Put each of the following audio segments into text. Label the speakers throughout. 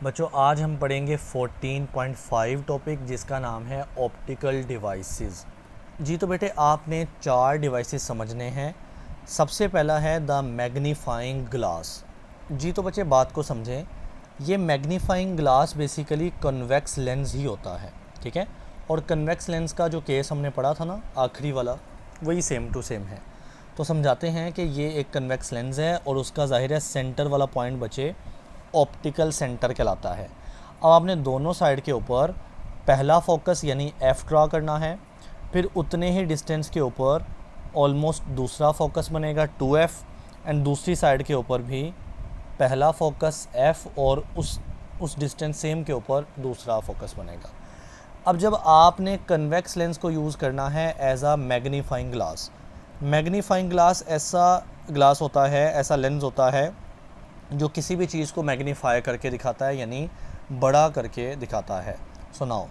Speaker 1: बच्चों आज हम पढ़ेंगे 14.5 टॉपिक जिसका नाम है ऑप्टिकल डिवाइसेस। जी तो बेटे आपने 4 डिवाइसेस समझने हैं। सबसे पहला है द मैग्नीफाइंग ग्लास। जी तो बच्चे बात को समझें, ये magnifying glass basically convex lens ही होता है, ठीक है। और कन्वेक्स लेंस का जो केस हमने पढ़ा था ना आखिरी वाला, वही सेम टू सेम है। तो समझाते हैं कि ये एक कन्वेक्स लेंस है और उसका ज़ाहिर है सेंटर वाला पॉइंट बचे ऑप्टिकल सेंटर कहलाता है। अब आपने दोनों साइड के ऊपर पहला फोकस यानी एफ़ ड्रा करना है, फिर उतने ही डिस्टेंस के ऊपर ऑलमोस्ट दूसरा फोकस बनेगा 2F एंड दूसरी साइड के ऊपर भी पहला फोकस F और उस डिस्टेंस सेम के ऊपर दूसरा फोकस बनेगा। अब जब आपने कन्वेक्स लेंस को यूज़ करना है एज आ मैग्नीफाइंग ग्लास, मैग्नीफाइंग ग्लास ऐसा ग्लास होता है, ऐसा लेंस होता है जो किसी भी चीज़ को मैग्नीफाई करके दिखाता है, यानी बड़ा करके दिखाता है। सुनाओ,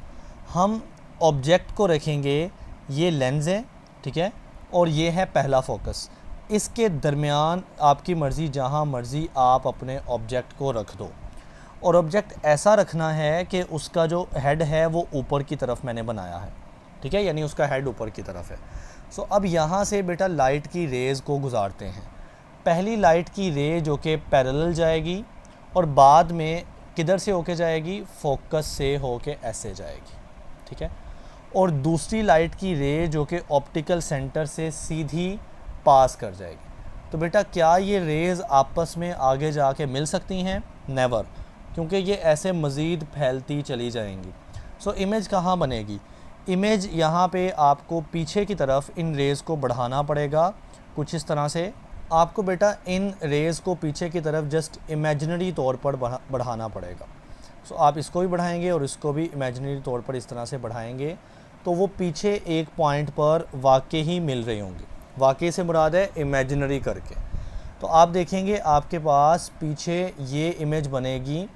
Speaker 1: हम ऑब्जेक्ट को रखेंगे, ये लेंस है, ठीक है, और ये है पहला फोकस। इसके दरमियान आपकी मर्ज़ी, जहाँ मर्ज़ी आप अपने ऑब्जेक्ट को रख दो। और ऑब्जेक्ट ऐसा रखना है कि उसका जो हेड है वो ऊपर की तरफ मैंने बनाया है, ठीक है, यानी उसका हेड ऊपर की तरफ है। सो अब यहाँ से बेटा लाइट की रेज़ को गुजारते हैं। पहली लाइट की रे जो कि पैरेलल जाएगी और बाद में किधर से होके जाएगी, फोकस से होके ऐसे जाएगी, ठीक है। और दूसरी लाइट की रे जो कि ऑप्टिकल सेंटर से सीधी पास कर जाएगी। तो बेटा क्या ये रेज़ आपस में आगे जाके मिल सकती हैं? नेवर, क्योंकि ये ऐसे मज़ीद फैलती चली जाएंगी। सो इमेज कहाँ बनेगी? इमेज यहाँ पे आपको पीछे की तरफ इन रेज़ को बढ़ाना पड़ेगा कुछ इस तरह से। आपको बेटा इन रेज़ को पीछे की तरफ जस्ट इमेजिनरी तौर पर बढ़ाना पड़ेगा। सो आप इसको भी बढ़ाएंगे और इसको भी इमेजिनरी तौर पर इस तरह से बढ़ाएंगे तो वो पीछे एक पॉइंट पर वाकई ही मिल रहे होंगे। वाकई से मुराद है इमेजिनरी करके। तो आप देखेंगे आपके पास पीछे ये इमेज बनेगी,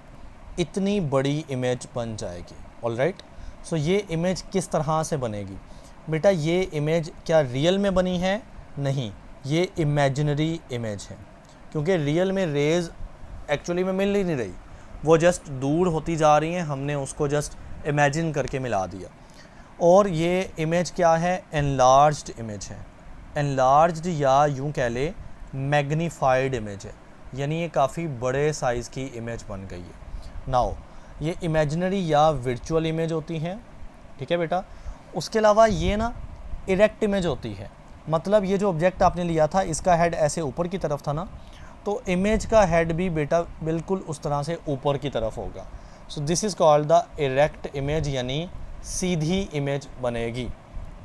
Speaker 1: इतनी बड़ी इमेज बन जाएगी। ऑलराइट, सो ये इमेज किस तरह से बनेगी? बेटा ये इमेज क्या रियल में बनी है? नहीं, ये इमेजिनरी इमेज है, क्योंकि रियल में रेज़ एक्चुअली में मिल ही नहीं रही, वो जस्ट दूर होती जा रही हैं, हमने उसको जस्ट इमेजिन करके मिला दिया। और ये इमेज क्या है? एनलार्ज्ड इमेज है। एनलार्ज्ड या यूँ कह ले मैग्नीफाइड इमेज है, यानी ये काफ़ी बड़े साइज़ की इमेज बन गई है। नाउ ये इमेजिनरी या वर्चुअल इमेज होती हैं, ठीक है बेटा। उसके अलावा ये ना इरेक्ट इमेज होती है, मतलब ये जो ऑब्जेक्ट आपने लिया था इसका हेड ऐसे ऊपर की तरफ था ना, तो इमेज का हेड भी बेटा बिल्कुल उस तरह से ऊपर की तरफ होगा। So this is called the erect image, यानी सीधी इमेज बनेगी।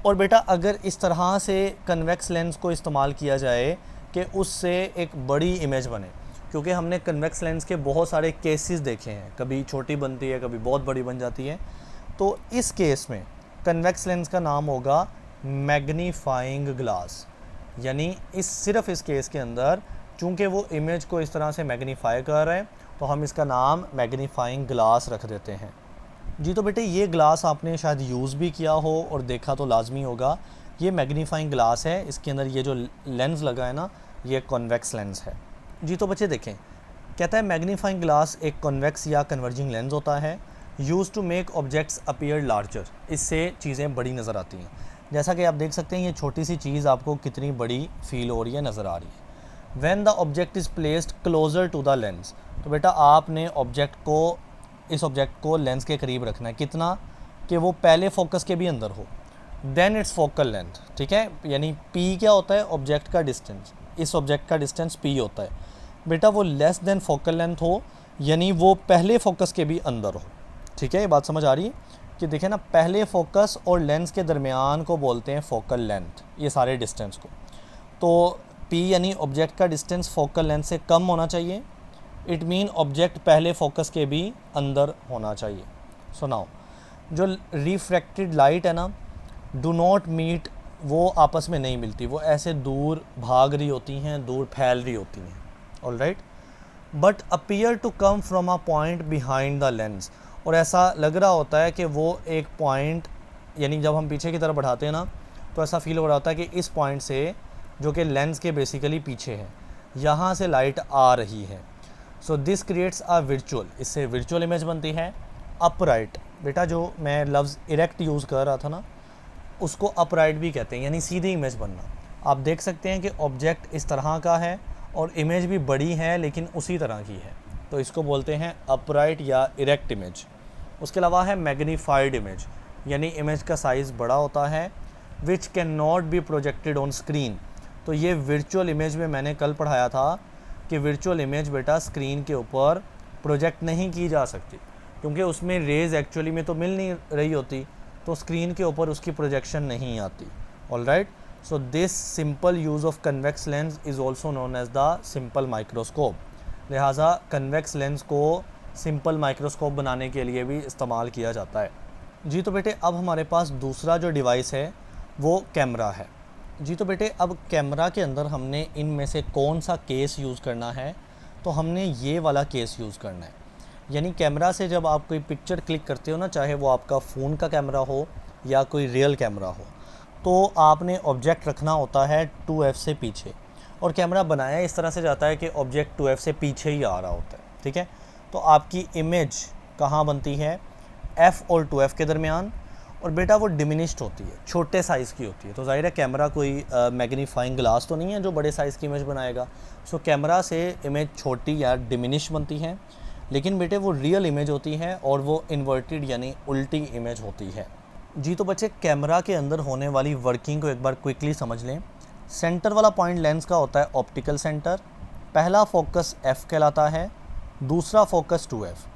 Speaker 1: और बेटा अगर इस तरह से कन्वेक्स लेंस को इस्तेमाल किया जाए कि उससे एक बड़ी इमेज बने, क्योंकि हमने कन्वेक्स लेंस के बहुत सारे केसेस देखे हैं, कभी छोटी बनती है कभी बहुत बड़ी बन जाती है। तो इस केस में कन्वेक्स लेंस का नाम होगा मैग्नीफाइंग ग्लास, यानी सिर्फ इस केस के अंदर चूँकि वो इमेज को इस तरह से मैग्नीफाई कर रहे हैं तो हम इसका नाम मैग्नीफाइंग ग्लास रख देते हैं। जी तो बेटे ये ग्लास आपने शायद यूज़ भी किया हो और देखा तो लाजमी होगा। ये मैग्नीफाइंग ग्लास है, इसके अंदर ये जो लेंस लगा है ना, ये कॉन्वेक्स लेंस है। जी तो बच्चे देखें, कहता है मैग्नीफाइंग ग्लास एक कॉन्वेक्स या कन्वर्जिंग लेंस होता है, use to make objects appear larger. इससे चीज़ें बड़ी नज़र आती हैं। जैसा कि आप देख सकते हैं ये छोटी सी चीज़ आपको कितनी बड़ी फील हो रही है, नज़र आ रही है। When the object is placed closer to the lens, तो बेटा आपने इस ऑब्जेक्ट को लेंस के करीब रखना है, कितना कि वो पहले फोकस के भी अंदर हो। देन इट्स फोकल लेंथ, ठीक है, यानी पी क्या होता है? ऑब्जेक्ट का डिस्टेंस। इस ऑब्जेक्ट का डिस्टेंस पी होता है बेटा, वो लेस देन फोकल लेंथ हो, यानी वो पहले फोकस के भी अंदर हो, ठीक है। ये बात समझ आ रही है कि देखें ना, पहले फोकस और लेंस के दरमियान को बोलते हैं फोकल लेंथ, ये सारे डिस्टेंस को। तो पी यानी ऑब्जेक्ट का डिस्टेंस फोकल लेंथ से कम होना चाहिए। इट मीन ऑब्जेक्ट पहले फोकस के भी अंदर होना चाहिए। सुनाओ, जो रिफ्रैक्टेड लाइट है ना, डू नॉट मीट, वो आपस में नहीं मिलती, वो ऐसे दूर भाग रही होती हैं, दूर फैल रही होती हैं। Alright, but appear to come from a point behind the lens, और ऐसा लग रहा होता है कि वो एक पॉइंट, यानी जब हम पीछे की तरफ बढ़ाते हैं ना तो ऐसा फील हो रहा होता है कि इस पॉइंट से, जो कि लेंस के बेसिकली पीछे है, यहाँ से लाइट आ रही है। So this creates a virtual, इससे वर्चुअल इमेज बनती है। अपराइट, बेटा जो मैं लफ्ज़ इरेक्ट यूज़ कर रहा था ना, उसको अपराइट भी कहते हैं, यानी सीधी इमेज बनना। आप देख सकते हैं कि ऑब्जेक्ट इस तरह का है और इमेज भी बड़ी है लेकिन उसी तरह की है, तो इसको बोलते हैं अपराइट या इरेक्ट इमेज। उसके अलावा है मैग्नीफाइड इमेज, यानी इमेज का साइज़ बड़ा होता है। Which can not be projected on screen, तो ये वर्चुअल इमेज में मैंने कल पढ़ाया था कि वर्चुअल इमेज बेटा स्क्रीन के ऊपर प्रोजेक्ट नहीं की जा सकती, क्योंकि उसमें रेज़ एक्चुअली में तो मिल नहीं रही होती, तो स्क्रीन के ऊपर उसकी प्रोजेक्शन नहीं आती। Alright, so this simple use of convex lens is also known as the simple microscope. लिहाजा कन्वेक्स लेंस को सिंपल माइक्रोस्कोप बनाने के लिए भी इस्तेमाल किया जाता है। जी तो बेटे अब हमारे पास दूसरा जो डिवाइस है वो कैमरा है। जी तो बेटे अब कैमरा के अंदर हमने इनमें से कौन सा केस यूज़ करना है, तो हमने ये वाला केस यूज़ करना है। यानी कैमरा से जब आप कोई पिक्चर क्लिक करते हो ना, चाहे वो आपका फ़ोन का कैमरा हो या कोई रियल कैमरा हो, तो आपने ऑब्जेक्ट रखना होता है 2F से पीछे, और कैमरा बनाया इस तरह से जाता है कि ऑब्जेक्ट 2F से पीछे ही आ रहा होता है। ठीक है, तो आपकी इमेज कहाँ बनती है, F और 2F के दरमियान, और बेटा वो डिमिनिश्ड होती है, छोटे साइज़ की होती है। तो ज़ाहिर है कैमरा कोई मैग्नीफाइंग ग्लास तो नहीं है जो बड़े साइज़ की इमेज बनाएगा। सो कैमरा से इमेज छोटी या डिमिनिश बनती है, लेकिन बेटे वो रियल इमेज होती है और वो इन्वर्टेड यानी उल्टी इमेज होती है। जी तो बच्चे कैमरा के अंदर होने वाली वर्किंग को एक बार क्विकली समझ लें। सेंटर वाला पॉइंट लेंस का होता है ऑप्टिकल सेंटर, पहला फोकस F कहलाता है, दूसरा फोकस 2F,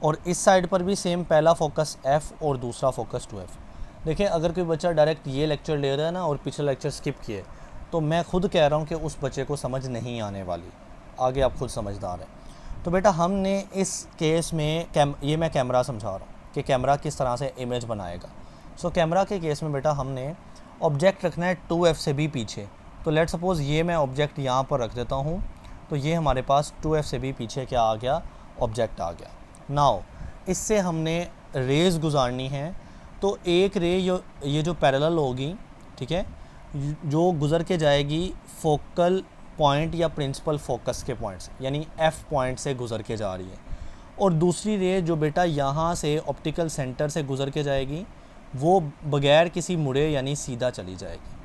Speaker 1: और इस साइड पर भी सेम, पहला फोकस F और दूसरा फोकस 2F। देखिए अगर कोई बच्चा डायरेक्ट ये लेक्चर ले रहा है ना और पिछला लेक्चर स्किप किए, तो मैं खुद कह रहा हूँ कि उस बच्चे को समझ नहीं आने वाली, आगे आप खुद समझदार हैं। तो बेटा हमने इस केस में ये मैं कैमरा समझा रहा हूँ कि कैमरा किस तरह से इमेज बनाएगा। सो कैमरा के केस में बेटा हमने ऑब्जेक्ट रखना है 2F से भी पीछे। तो लेट सपोज़ ये मैं ऑब्जेक्ट यहाँ पर रख देता हूँ, तो ये हमारे पास 2F से भी पीछे क्या आ गया, ऑब्जेक्ट आ गया। नाउ इससे हमने रेज़ गुजारनी है, तो एक रे ये जो पैरेलल होगी, ठीक है, जो गुज़र के जाएगी फोकल पॉइंट या प्रिंसिपल फोकस के पॉइंट से, यानी F पॉइंट से गुज़र के जा रही है, और दूसरी रे जो बेटा यहाँ से ऑप्टिकल सेंटर से गुज़र के जाएगी वो बग़ैर किसी मुड़े यानी सीधा चली जाएगी।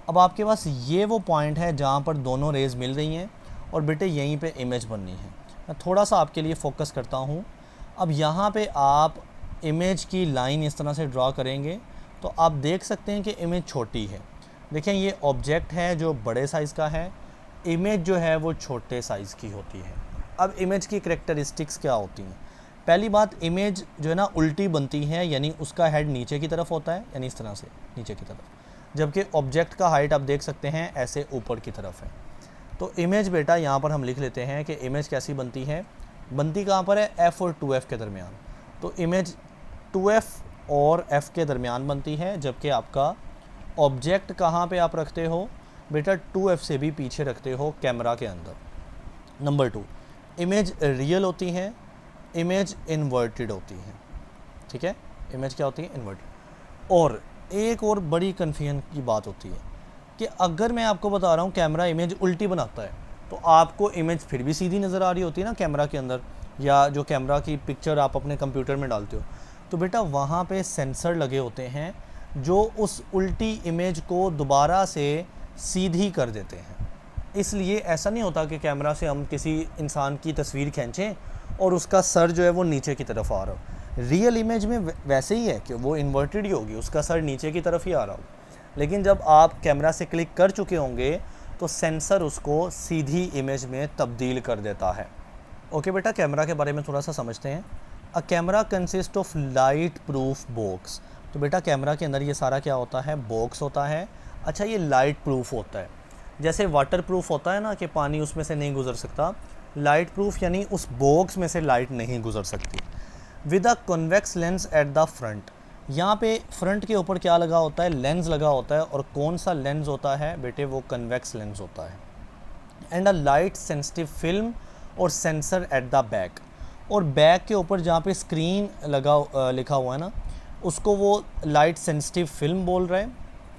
Speaker 1: अब आपके पास ये वो पॉइंट है जहाँ पर दोनों रेज़ मिल रही हैं और बेटे यहीं पे इमेज बननी है। मैं थोड़ा सा आपके लिए फ़ोकस करता हूँ। अब यहाँ पे आप इमेज की लाइन इस तरह से ड्रा करेंगे तो आप देख सकते हैं कि इमेज छोटी है। देखें ये ऑब्जेक्ट है जो बड़े साइज़ का है, इमेज जो है वो छोटे साइज़ की होती है। अब इमेज की करैक्टरिस्टिक्स क्या होती हैं? पहली बात, इमेज जो है ना उल्टी बनती है, यानी उसका हेड नीचे की तरफ होता है, यानी इस तरह से नीचे की तरफ, जबकि ऑब्जेक्ट का हाइट आप देख सकते हैं ऐसे ऊपर की तरफ है। तो इमेज बेटा यहाँ पर हम लिख लेते हैं कि इमेज कैसी बनती है, बनती कहाँ पर है, F और 2F के दरमियान। तो इमेज 2F और F के दरमियान बनती है, जबकि आपका ऑब्जेक्ट कहाँ पे आप रखते हो बेटा, 2F से भी पीछे रखते हो कैमरा के अंदर। नंबर 2, इमेज रियल होती है, इमेज इन्वर्टेड होती है। ठीक है, इमेज क्या होती है, इन्वर्टेड। और एक और बड़ी कन्फ्यूजन की बात होती है कि अगर मैं आपको बता रहा हूँ कैमरा इमेज उल्टी बनाता है, तो आपको इमेज फिर भी सीधी नज़र आ रही होती है ना कैमरा के अंदर, या जो कैमरा की पिक्चर आप अपने कंप्यूटर में डालते हो, तो बेटा वहाँ पे सेंसर लगे होते हैं जो उस उल्टी इमेज को दोबारा से सीधी कर देते हैं। इसलिए ऐसा नहीं होता कि कैमरा से हम किसी इंसान की तस्वीर खींचें और उसका सर जो है वो नीचे की तरफ आ रहा हो। रियल इमेज में वैसे ही है कि वो इन्वर्टेड ही होगी, उसका सर नीचे की तरफ ही आ रहा हो। लेकिन जब आप कैमरा से क्लिक कर चुके होंगे तो सेंसर उसको सीधी इमेज में तब्दील कर देता है। ओके बेटा, कैमरा के बारे में थोड़ा सा समझते हैं। A camera consist of light proof box. तो बेटा कैमरा के अंदर ये सारा क्या होता है, बॉक्स होता है। अच्छा, ये लाइट प्रूफ होता है, जैसे वाटर प्रूफ होता है ना कि पानी उसमें से नहीं गुजर सकता, लाइट प्रूफ यानी उस बॉक्स में से लाइट नहीं गुजर सकती। With a convex lens at the front, यहाँ पे फ्रंट के ऊपर क्या लगा होता है, लेंस लगा होता है, और कौन सा लेंस होता है बेटे, वो कन्वेक्स लेंस होता है। And a light sensitive film और सेंसर एट द बैक, और बैक के ऊपर जहाँ पे स्क्रीन लिखा हुआ है ना, उसको वो लाइट सेंसिटिव फिल्म बोल रहा है,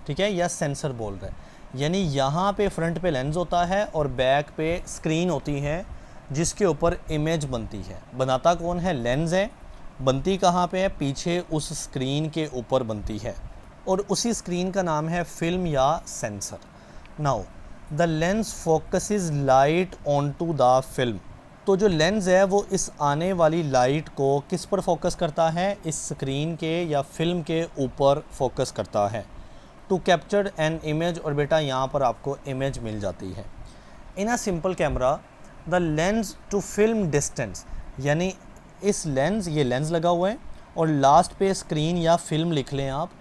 Speaker 1: ठीक है, या सेंसर बोल रहा है। यानी यहाँ पे फ्रंट पे लेंस होता है और बैक पे स्क्रीन होती है जिसके ऊपर इमेज बनती है। बनाता कौन है? लेंस है। बनती कहाँ पे है? पीछे उस स्क्रीन के ऊपर बनती है और उसी स्क्रीन का नाम है फिल्म या sensor. Now the lens focuses light onto the film. तो जो लेंस है वो इस आने वाली लाइट को किस पर फोकस करता है? इस स्क्रीन के या फिल्म के ऊपर फोकस करता है टू कैप्चर एन इमेज। और बेटा यहाँ पर आपको इमेज मिल जाती है। In a simple camera the lens to film distance, यानी इस लेंस, ये लेंस लगा हुआ है और लास्ट पे स्क्रीन या फिल्म लिख लें आप,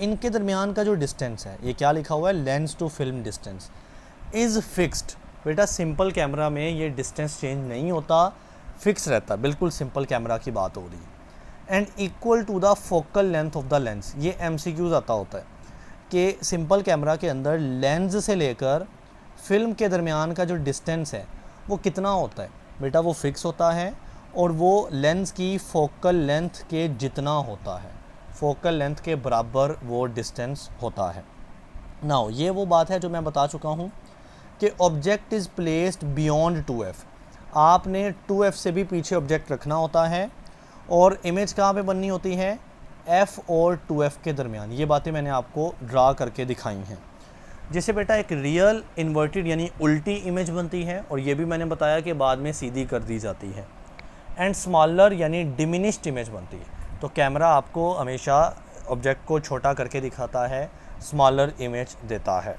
Speaker 1: इनके दरमियान का जो डिस्टेंस है, ये क्या लिखा हुआ है? Lens to film distance is fixed. बेटा सिंपल कैमरा में ये डिस्टेंस चेंज नहीं होता, फिक्स रहता, बिल्कुल सिंपल कैमरा की बात हो रही है। And equal to the focal length of the lens. ये MCQs आता होता है कि सिंपल कैमरा के अंदर लेंस से लेकर फिल्म के दरमियान का जो डिस्टेंस है वो कितना होता है? बेटा वो फिक्स होता है और वो लेंस की फोकल लेंथ के जितना होता है, फोकल लेंथ के बराबर वो डिस्टेंस होता है। नाउ ये वो बात है जो मैं बता चुका हूँ कि object is placed beyond 2F। आपने 2F से भी पीछे ऑब्जेक्ट रखना होता है और इमेज कहाँ पे बननी होती है? F और 2F के दरमियान। ये बातें मैंने आपको ड्रा करके दिखाई हैं। जिससे बेटा एक रियल इन्वर्टेड यानी उल्टी इमेज बनती है और ये भी मैंने बताया कि बाद में सीधी कर दी जाती है। एंड स्मॉलर यानी डिमिनिश्ड इमेज बनती है। तो कैमरा आपको हमेशा ऑब्जेक्ट को छोटा करके दिखाता है, स्मॉलर इमेज देता है।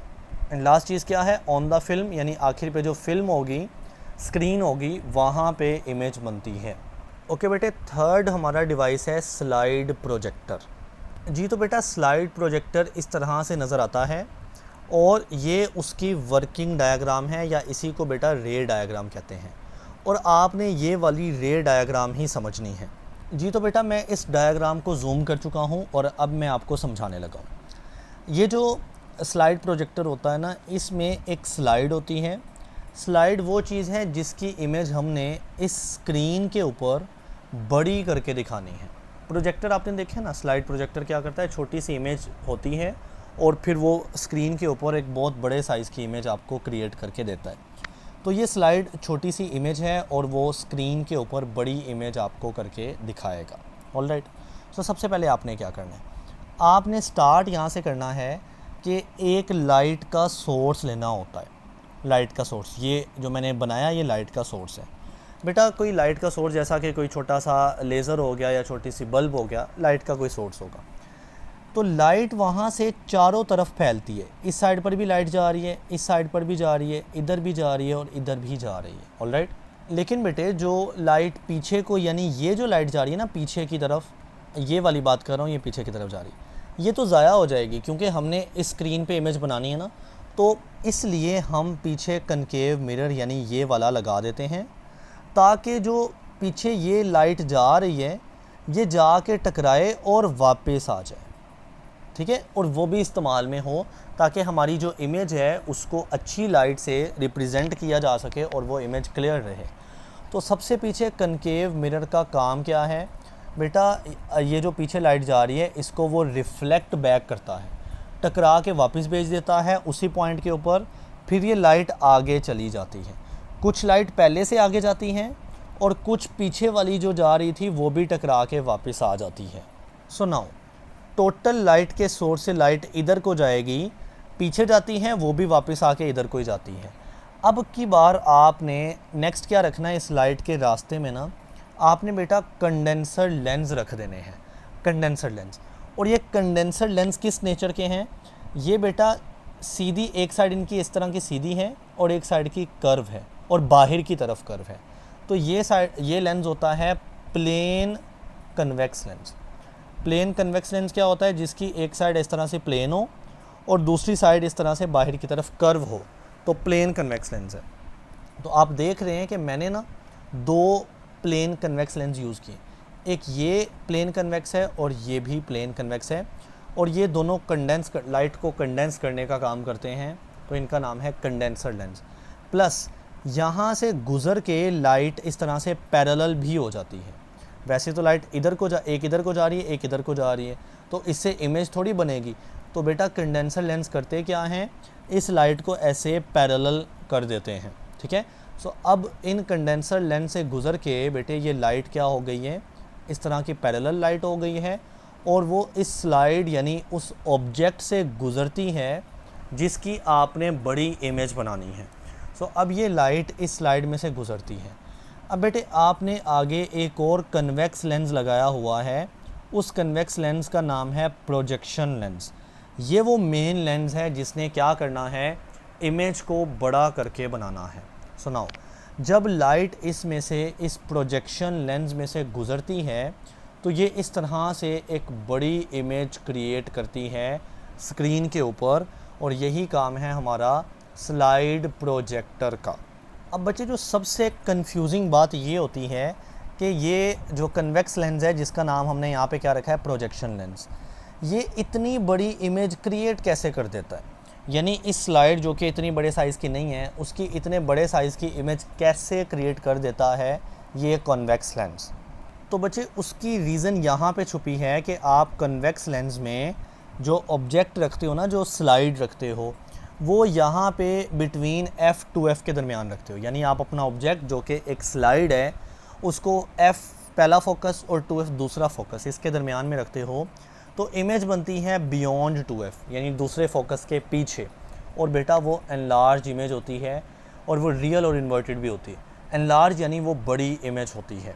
Speaker 1: एंड लास्ट चीज़ क्या है? ऑन द फिल्म, यानी आखिर पे जो फिल्म होगी, स्क्रीन होगी, वहाँ पे इमेज बनती है। ओके बेटे, थर्ड हमारा डिवाइस है स्लाइड प्रोजेक्टर। जी तो बेटा स्लाइड प्रोजेक्टर इस तरह से नज़र आता है और ये उसकी वर्किंग डायग्राम है, या इसी को बेटा रे डायग्राम कहते हैं। और आपने ये वाली रे डायग्राम ही समझनी है। जी तो बेटा मैं इस डायग्राम को जूम कर चुका हूँ और अब मैं आपको समझाने लगा हूँ। ये जो स्लाइड प्रोजेक्टर होता है ना, इसमें एक स्लाइड होती है। स्लाइड वो चीज़ है जिसकी इमेज हमने इस स्क्रीन के ऊपर बड़ी करके दिखानी है। प्रोजेक्टर आपने देखे ना, स्लाइड प्रोजेक्टर क्या करता है? छोटी सी इमेज होती है और फिर वो स्क्रीन के ऊपर एक बहुत बड़े साइज़ की इमेज आपको क्रिएट करके देता है। तो ये स्लाइड छोटी सी इमेज है और वो स्क्रीन के ऊपर बड़ी इमेज आपको करके दिखाएगा। ऑलराइट, तो सबसे पहले आपने क्या करना है? आपने स्टार्ट यहाँ से करना है कि एक लाइट का सोर्स लेना होता है। लाइट का सोर्स, ये जो मैंने बनाया ये लाइट का सोर्स है। बेटा कोई लाइट का सोर्स जैसा कि कोई छोटा सा लेज़र हो गया या छोटी सी बल्ब हो गया, लाइट का कोई सोर्स होगा। तो लाइट वहाँ से चारों तरफ फैलती है। इस साइड पर भी लाइट जा रही है, इस साइड पर भी जा रही है, इधर भी जा रही है और इधर भी जा रही है। ऑलराइट, लेकिन बेटे जो लाइट पीछे को, यानी ये जो लाइट जा रही है ना पीछे की तरफ, ये वाली बात कर रहा हूँ, ये पीछे की तरफ जा रही है, ये तो ज़ाया हो जाएगी क्योंकि हमने इस स्क्रीन पे इमेज बनानी है ना। तो इसलिए हम पीछे कनकेव मिरर यानी ये वाला लगा देते हैं ताकि जो पीछे ये लाइट जा रही है ये जाके टकराए और वापस आ जाए। ठीक है, और वो भी इस्तेमाल में हो ताकि हमारी जो इमेज है उसको अच्छी लाइट से रिप्रेजेंट किया जा सके और वो इमेज क्लियर रहे। तो सबसे पीछे कनकेव मिरर का काम क्या है बेटा? ये जो पीछे लाइट जा रही है इसको वो रिफ्लेक्ट बैक करता है, टकरा के वापस भेज देता है उसी पॉइंट के ऊपर। फिर ये लाइट आगे चली जाती है। कुछ लाइट पहले से आगे जाती हैं और कुछ पीछे वाली जो जा रही थी वो भी टकरा के वापस आ जाती है। सो नाउ टोटल लाइट के सोर्स से लाइट इधर को जाएगी, पीछे जाती हैं वो भी वापस आके इधर को ही जाती है। अब की बार आपने नेक्स्ट क्या रखना है? इस लाइट के रास्ते में ना आपने बेटा कंडेंसर लेंस रख देने हैं। कंडेंसर लेंस, और ये कंडेंसर लेंस किस नेचर के हैं? ये बेटा सीधी, एक साइड इनकी इस तरह की सीधी है और एक साइड की कर्व है और बाहर की तरफ कर्व है। तो ये साइड, ये लेंस होता है plane convex lens. Plane convex lens क्या होता है? जिसकी एक साइड इस तरह से प्लेन हो और दूसरी साइड इस तरह से बाहर की तरफ कर्व हो, तो प्लेन कन्वेक्स लेंस है। तो आप देख रहे हैं कि मैंने ना दो प्लेन कन्वेक्स लेंस यूज़ किए। एक ये प्लेन कन्वेक्स है और ये भी प्लेन कन्वेक्स है, और ये दोनों लाइट को कंडेंस करने का काम करते हैं, तो इनका नाम है कंडेंसर लेंस। प्लस यहाँ से गुज़र के लाइट इस तरह से पैरेलल भी हो जाती है। वैसे तो लाइट इधर को एक इधर को जा रही है, एक इधर को जा रही है, तो इससे इमेज थोड़ी बनेगी। तो बेटा कंडेंसर लेंस करते क्या हैं? इस लाइट को ऐसे पैरेलल कर देते हैं। ठीक है, सो अब इन कंडेंसर लेंस से गुज़र के बेटे ये लाइट क्या हो गई है, इस तरह की पैरेलल लाइट हो गई है, और वो इस स्लाइड यानी उस ऑब्जेक्ट से गुज़रती है जिसकी आपने बड़ी इमेज बनानी है। सो अब ये लाइट इस स्लाइड में से गुज़रती है। अब बेटे आपने आगे एक और कन्वेक्स लेंस लगाया हुआ है, उस कन्वेक्स लेंस का नाम है प्रोजेक्शन लेंस। ये वो मेन लेंस है जिसने क्या करना है, इमेज को बड़ा करके बनाना है। सुनाओ, जब लाइट इसमें से इस प्रोजेक्शन लेंस में से गुज़रती है तो ये इस तरह से एक बड़ी इमेज क्रिएट करती है स्क्रीन के ऊपर, और यही काम है हमारा स्लाइड प्रोजेक्टर का। अब बच्चे जो सबसे कंफ्यूजिंग बात ये होती है कि ये जो कन्वेक्स लेंस है जिसका नाम हमने यहाँ पे क्या रखा है, प्रोजेक्शन लेंस, ये इतनी बड़ी इमेज क्रिएट कैसे कर देता है, यानी इस स्लाइड जो कि इतनी बड़े साइज़ की नहीं है उसकी इतने बड़े साइज़ की इमेज कैसे क्रिएट कर देता है ये कन्वेक्स लेंस। तो बच्चे उसकी रीज़न यहाँ पे छुपी है कि आप कन्वेक्स लेंस में जो ऑब्जेक्ट रखते हो ना, जो स्लाइड रखते हो, वो यहाँ पे बिटवीन F टू F के दरमियान रखते हो। यानी आप अपना ऑब्जेक्ट जो कि एक स्लाइड है उसको F पहला फोकस और 2F दूसरा फोकस, इसके दरमियान में रखते हो तो इमेज बनती है बियॉन्ड 2F यानी दूसरे फोकस के पीछे, और बेटा वो एनलार्ज इमेज होती है और वो रियल और इन्वर्टेड भी होती है। एनलार्ज यानी वो बड़ी इमेज होती है।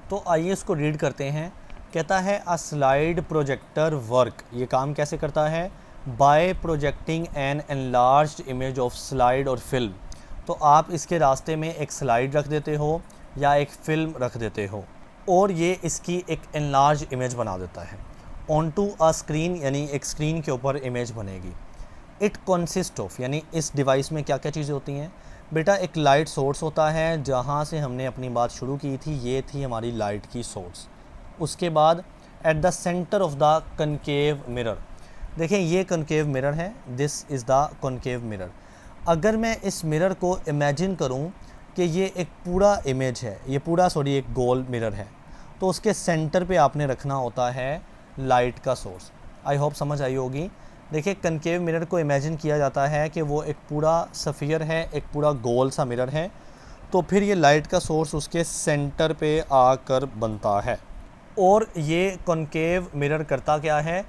Speaker 1: तो आइए इसको रीड करते हैं। कहता है अ स्लाइड प्रोजेक्टर वर्क, ये काम कैसे करता है, by projecting an enlarged image of slide और फिल्म। तो आप इसके रास्ते में एक स्लाइड रख देते हो या एक फ़िल्म रख देते हो और ये इसकी एक एनलार्ज इमेज बना देता है ऑन टू अ स्क्रीन, यानी एक स्क्रीन के ऊपर इमेज बनेगी। इट कंसिस्ट ऑफ, यानी इस डिवाइस में क्या क्या चीज़ें होती हैं बेटा, एक लाइट सोर्स होता है जहाँ से हमने अपनी बात शुरू की थी, ये थी हमारी लाइट की सोर्स। उसके बाद at the centre of the concave mirror, देखें ये कनकेव मिरर है, this is the concave mirror. अगर मैं इस मिरर को इमेजिन करूं कि ये एक पूरा इमेज है, ये पूरा एक गोल मिरर है, तो उसके सेंटर पे आपने रखना होता है लाइट का सोर्स। आई होप समझ आई होगी। देखिए कनकेव मिरर को इमेजिन किया जाता है कि वो एक पूरा सफ़ियर है, एक पूरा गोल सा मिरर है, तो फिर ये लाइट का सोर्स उसके सेंटर पे आकर बनता है। और ये कनकेव मिरर करता क्या है,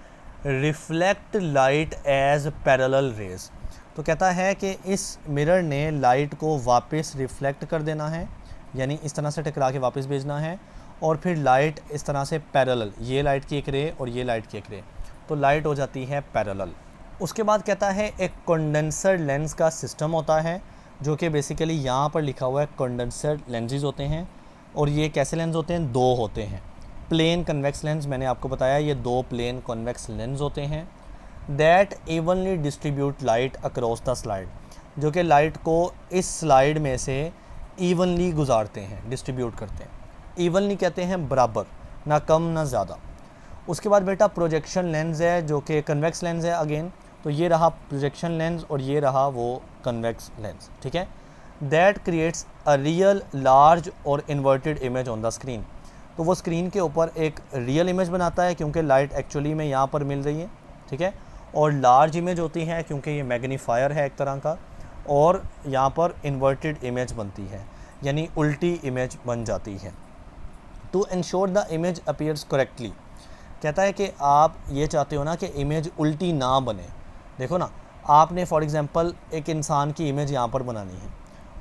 Speaker 1: reflect light as parallel rays. तो कहता है कि इस मिरर ने लाइट को वापस रिफ्लेक्ट कर देना है, यानी इस तरह से टकरा के वापस भेजना है, और फिर लाइट इस तरह से पैरेलल, ये लाइट की एक रे और ये लाइट की एक रे, तो लाइट हो जाती है पैरेलल। उसके बाद कहता है एक कंडेंसर लेंस का सिस्टम होता है, जो कि बेसिकली यहाँ पर लिखा हुआ है कंडेंसर लेंसेज होते हैं। और ये कैसे लेंस होते हैं, दो होते हैं। प्लेन कन्वेक्स लेंस, मैंने आपको बताया ये दो प्लेन कन्वेक्स लेंस होते हैं। That evenly distribute light across the slide, जो कि लाइट को इस स्लाइड में से इवनली गुजारते हैं, डिस्ट्रीब्यूट करते हैं। इवनली कहते हैं बराबर, ना कम ना ज़्यादा। उसके बाद बेटा प्रोजेक्शन लेंस है जो कि कन्वेक्स लेंस है अगेन, तो ये रहा प्रोजेक्शन लेंस और ये रहा वो कन्वेक्स लेंस, ठीक है। That creates a real large और inverted image on the screen, तो वो स्क्रीन के ऊपर एक रियल इमेज बनाता है क्योंकि लाइट एक्चुअली में यहाँ पर मिल रही है, ठीक है। और लार्ज इमेज होती है क्योंकि ये मैग्नीफायर है एक तरह का, और यहाँ पर इन्वर्टेड इमेज बनती है यानी उल्टी इमेज बन जाती है। To ensure the image appears correctly, कहता है कि आप ये चाहते हो ना कि इमेज उल्टी ना बने। देखो ना, आपने फॉर एग्जांपल एक इंसान की इमेज यहाँ पर बनानी है,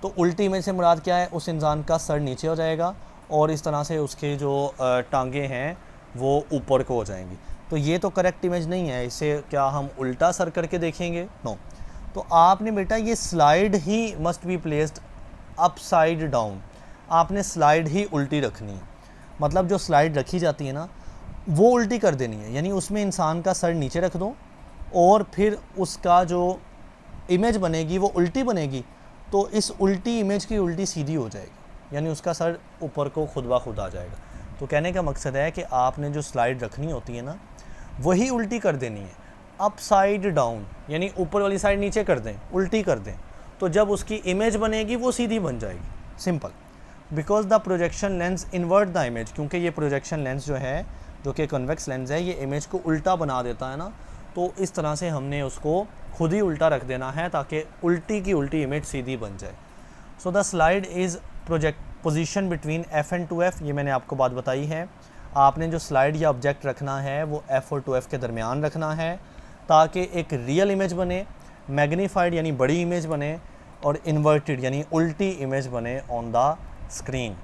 Speaker 1: तो उल्टी इमेज से मुराद क्या है, उस इंसान का सर नीचे हो जाएगा और इस तरह से उसके जो टांगे हैं वो ऊपर को हो जाएंगी, तो ये तो करेक्ट इमेज नहीं है। इसे क्या हम उल्टा सर करके देखेंगे, नो। तो आपने बेटा ये slide he must be placed upside down, आपने स्लाइड ही उल्टी रखनी है। मतलब जो स्लाइड रखी जाती है ना वो उल्टी कर देनी है, यानी उसमें इंसान का सर नीचे रख दो और फिर उसका जो इमेज बनेगी वो उल्टी बनेगी, तो इस उल्टी इमेज की उल्टी सीधी हो जाएगी, यानी उसका सर ऊपर को खुद ब खुद आ जाएगा। तो कहने का मकसद है कि आपने जो स्लाइड रखनी होती है ना वही उल्टी कर देनी है, अपसाइड डाउन, यानी ऊपर वाली साइड नीचे कर दें, उल्टी कर दें, तो जब उसकी इमेज बनेगी वो सीधी बन जाएगी, simple. Because the projection lens invert the image, क्योंकि ये प्रोजेक्शन लेंस जो है, जो कि कन्वेक्स लेंस है, ये इमेज को उल्टा बना देता है ना, तो इस तरह से हमने उसको खुद ही उल्टा रख देना है ताकि उल्टी की उल्टी इमेज सीधी बन जाए। So the slide is project position between F and 2f, ये मैंने आपको बात बताई है। आपने जो स्लाइड या ऑब्जेक्ट रखना है वो f और 2f के दरमियान रखना है ताकि एक रियल इमेज बने, मैग्नीफाइड यानी बड़ी इमेज बने, और इन्वर्टेड यानी उल्टी इमेज बने ऑन द स्क्रीन।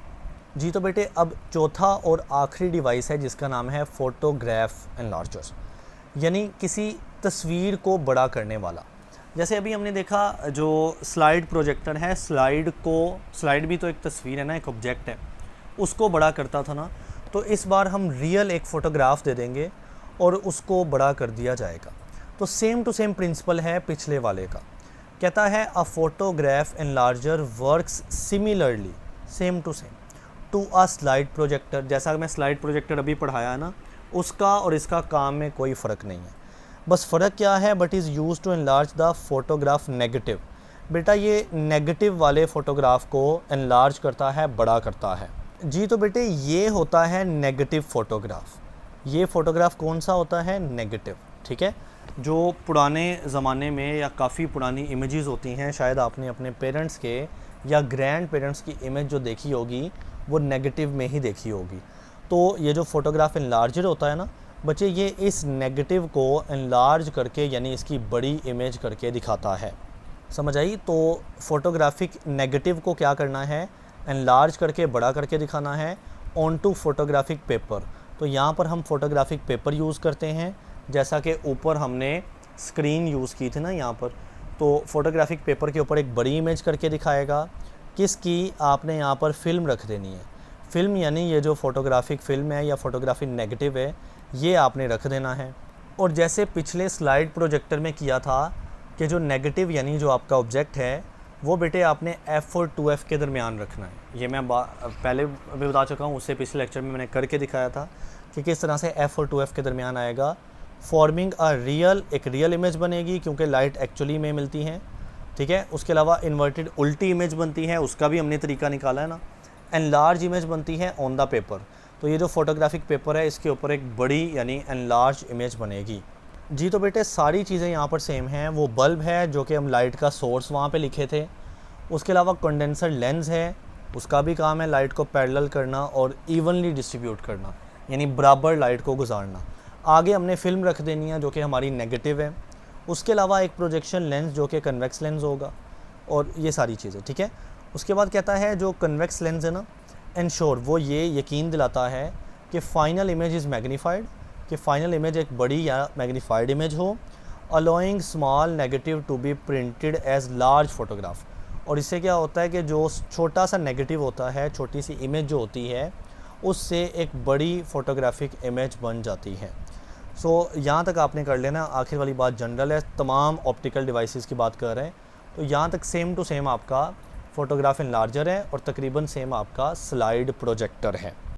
Speaker 1: जी तो बेटे अब चौथा और आखिरी डिवाइस है जिसका नाम है फोटोग्राफ एनलार्जर, यानी किसी तस्वीर को बड़ा करने वाला। जैसे अभी हमने देखा जो स्लाइड प्रोजेक्टर है, स्लाइड भी तो एक तस्वीर है ना, एक ऑब्जेक्ट है, उसको बड़ा करता था ना, तो इस बार हम रियल एक फ़ोटोग्राफ दे देंगे और उसको बड़ा कर दिया जाएगा। तो सेम टू सेम प्रिंसिपल है पिछले वाले का। कहता है a photograph enlarger works similarly, same to same, to a slide projector. जैसा मैं स्लाइड प्रोजेक्टर अभी पढ़ाया है ना, उसका और इसका काम में कोई फ़र्क नहीं है। बस फ़र्क क्या है, but is use to enlarge the photograph negative. बेटा ये नेगेटिव वाले फ़ोटोग्राफ को एनलार्ज करता है, बड़ा करता है। जी तो बेटे ये होता है नेगेटिव फ़ोटोग्राफ। ये फ़ोटोग्राफ कौन सा होता है, नेगेटिव, ठीक है। जो पुराने ज़माने में या काफ़ी पुरानी इमेजेस होती हैं, शायद आपने अपने पेरेंट्स के या ग्रैंड पेरेंट्स की इमेज जो देखी होगी वो नेगेटिव में ही देखी होगी। तो ये जो फ़ोटोग्राफ एनलार्जर होता है ना बच्चे, ये इस नेगेटिव को एनलार्ज करके यानी इसकी बड़ी इमेज करके दिखाता है। समझ आई? तो फोटोग्राफिक नेगेटिव को क्या करना है, एनलार्ज करके बड़ा करके दिखाना है ऑन टू फोटोग्राफिक पेपर। तो यहाँ पर हम फोटोग्राफिक पेपर यूज़ करते हैं, जैसा कि ऊपर हमने स्क्रीन यूज़ की थी ना यहाँ पर। तो फोटोग्राफिक पेपर के ऊपर एक बड़ी इमेज करके दिखाएगा। किसकी? आपने यहाँ पर फ़िल्म रख देनी है। फ़िल्म यानी ये जो फोटोग्राफिक फ़िल्म है या फोटोग्राफिक नेगेटिव है, ये आपने रख देना है। और जैसे पिछले स्लाइड प्रोजेक्टर में किया था कि जो नेगेटिव यानी जो आपका ऑब्जेक्ट है वो बेटे आपने f और 2f के दरमियान रखना है। ये मैं पहले अभी बता चुका हूँ, उससे पिछले लेक्चर में मैंने करके दिखाया था कि किस तरह से f और 2f के दरमियान आएगा। फॉर्मिंग अ रियल, एक रियल इमेज बनेगी क्योंकि लाइट एक्चुअली में मिलती है, ठीक है। उसके अलावा इन्वर्टेड उल्टी इमेज बनती है, उसका भी हमने तरीका निकाला है ना। एनलार्ज इमेज बनती है ऑन द पेपर। तो ये जो फोटोग्राफिक पेपर है इसके ऊपर एक बड़ी यानी एनलार्ज इमेज बनेगी। जी तो बेटे सारी चीज़ें यहाँ पर सेम हैं। वो बल्ब है जो कि हम लाइट का सोर्स वहाँ पे लिखे थे। उसके अलावा कंडेंसर लेंस है, उसका भी काम है लाइट को पैरेलल करना और इवनली डिस्ट्रीब्यूट करना, यानी बराबर लाइट को गुजारना। आगे हमने फिल्म रख देनी है जो कि हमारी नेगेटिव है। उसके अलावा एक प्रोजेक्शन लेंस जो कि कन्वेक्स लेंस होगा, और ये सारी चीज़ें, ठीक है। उसके बाद कहता है जो कन्वेक्स लेंस है ना, एंश्योर, वो ये यकीन दिलाता है कि फ़ाइनल इमेज इज़ मैग्नीफाइड, कि फ़ाइनल इमेज एक बड़ी या मैग्नीफाइड इमेज हो, allowing small negative to be printed as large photograph. और इससे क्या होता है कि जो छोटा सा नेगेटिव होता है, छोटी सी इमेज जो होती है, उससे एक बड़ी फ़ोटोग्राफिक इमेज बन जाती है। सो यहाँ तक आपने कर लेना। आखिर वाली बात जनरल है, तमाम ऑप्टिकल डिवाइसेस की बात कर रहे हैं। तो यहाँ तक सेम टू सेम आपका फ़ोटोग्राफ एनलार्जर है और तकरीबन सेम आपका स्लाइड प्रोजेक्टर है।